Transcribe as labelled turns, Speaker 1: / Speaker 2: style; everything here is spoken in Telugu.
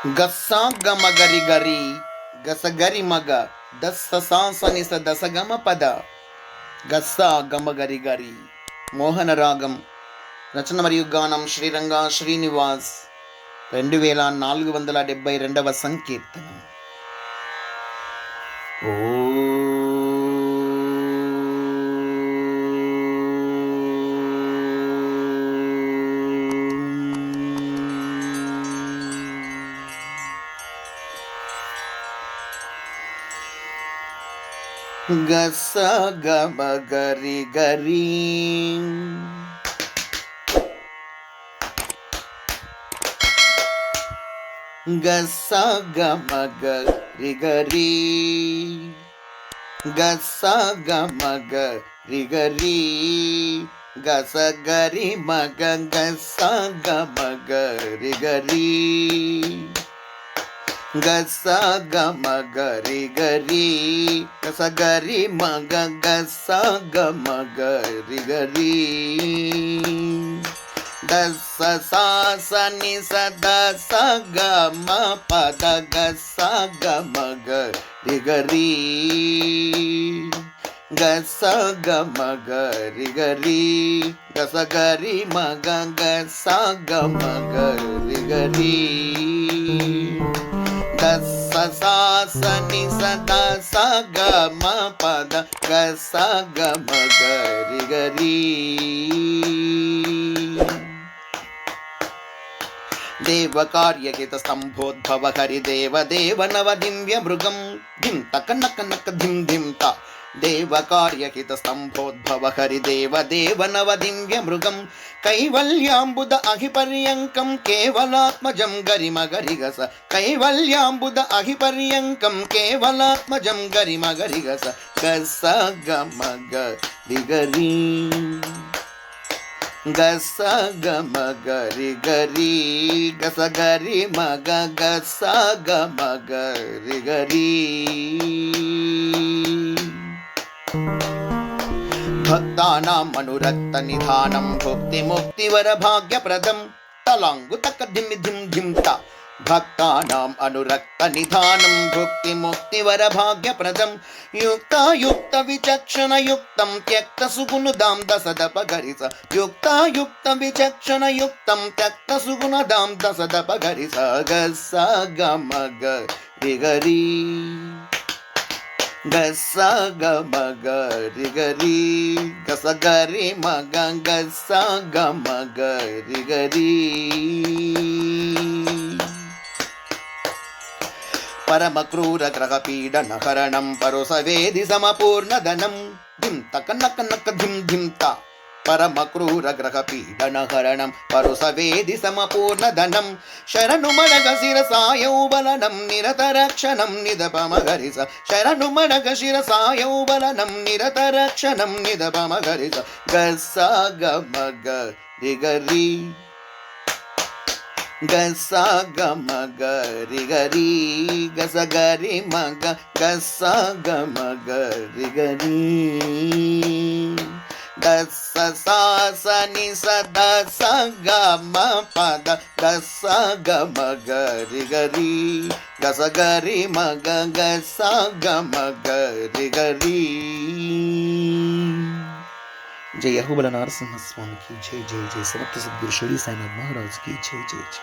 Speaker 1: గస్సా గమ గరి గరి గసగరి మగ దస్స సాసని స దసగమ పద గస్సా గమ గరి గరి. మోహన రాగం. రచన మరియు గానం శ్రీరంగ శ్రీనివాస్. 2472వ సంకీర్తనం. ఓ గస గమ గరి గరి గస గమ గరి గరి గస గమ గరి గరి గస గరి మగ గస గమ గరి గరి గస గమ గరి గరి గస గరి మగ గస గమ గరి గరి దస సాస ని స దస గమ పద గస గమ గరి గరి గస గమ గరి గరి గస గరి మగ గస గమ గరి గరి దస సాస ని స దస గమ పద గస గమ గరి గరి. దేవకార్యకిత స్తంభోద్భవ హరి దేవ దేవ నవ దివ్య మృగం ధిం తక నక నక ధిం ధిం త. దేవకార్యకిత స్తంభోద్భవ హరి దేవ దేవ నవ దివ్య మృగం కైవల్యాంబుద అహిపర్యంకం కేవలాత్మజం గరిమ గరిగస. కైవల్యాంబుద అహిపర్యంకం కేవలాత్మజం గరిమ గరిగస. గస గమ గరి గరి గస గమ గరి గరి గస గరి మగ గస గమ గరి గరి. భక్తానాం అనురక్త నిధానం భుక్తి ముక్తి వర భాగ్యప్రదం తలాంగు తక ధిమి ధిం ధిం త. భక్తానాం అనురక్త నిధానం భుక్తి ముక్తి వర భాగ్యప్రదం యుక్తాయుక్త విచక్షణ యుక్తం త్యక్త సుగుణదాం దశదప గరిస. యుక్తాయుక్త విచక్షణ యుక్తం త్యక్త సుగుణదాం దశదప గరిస. గస గమ గరి గరి గస గమ గరి గరి గస గరి మగ గస గమ గరి గరి. పరమ క్రూర గ్రహ పీడన హరణం పరుసవేది సమపూర్ణధనం ధిం తక నక నక ధిం ధిం త. పరమ క్రూర గ్రహ పీడన హరణం పరుసవేది సమపూర్ణధనం శరణు మడగ శిరసాయౌబలనం నిరతరక్షణం నిదపమ గరిస. శరణు మడగ శిరసాయౌబలనం నిరతరక్షణం నిదపమ గరిస. గస గమ గరి గరి గస గమ గరి గరి గస గరి మగ గస గమ గరి గరి. దస సాస ని స దస గమ పద గస గమ గరి గరి గస గరి మగ గస గమ గరి గరి. జయ యహోబల నరసింహస్వామికి జై. జై జై. సమర్థ సద్గురు షిరిడి సాయినాథ్ మహారాజ్ की जय. जय जय.